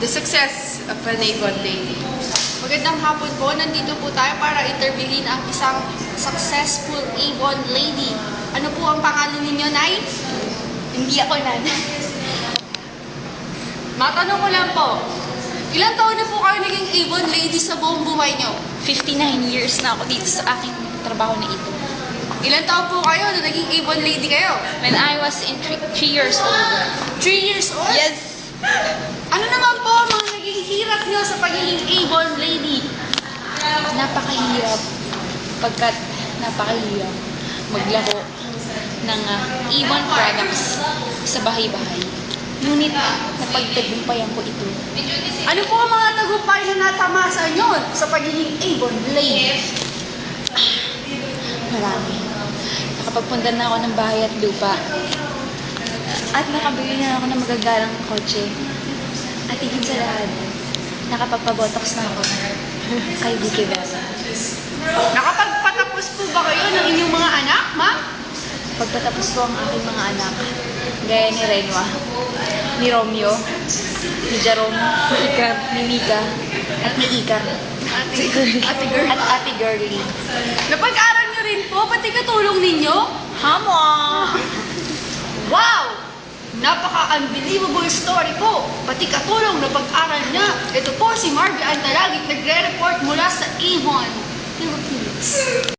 The success of an Avon lady. Magandang hapon po. Nandito po tayo para interviewin ang isang successful Avon lady. Ano po ang pangalan ninyo, Nay? Hindi ako, Nan. Matanong ko lang po, ilang taon na po kayo naging Avon lady sa buong buhay nyo? 59 years na ako dito sa aking trabaho na ito. Ilang taon po kayo na naging Avon lady kayo? When I was in 3 years old. 3 years old? Yes! Ano naman po ang mga naging hirap nyo sa pagiging Avon lady? Napakahirap. Pagkat napakahirap maglaro ng Avon products sa bahay-bahay. Ngunit napagtagumpayan ko ito. Ano po ang mga tagumpay na natamasa nyo sa pagiging Avon lady? Marami. Nakapagpunta na ako ng bahay at lupa. At nakabili na ako ng magagalang kotse. At higit sa lahat, nakapagpabotox na ako kay Vicky Bella. Nakapagpatapos po ba kayo ng inyong mga anak, ma'am? Pagpatapos ko ang aking mga anak, gaya ni Renwa, ni Romeo, ni Jerome, ni Ikar, ni Mika, at ni Ikar, Ate girl. at Ate Girlie. Napag-aral nyo rin po, pati katulong ninyo? Hamo! Wow! Napaka-unbelievable story po. Pati katulong na pag-aral niya. Ito po si Marvy Antalagit, nagre-report mula sa Avon, Philippines.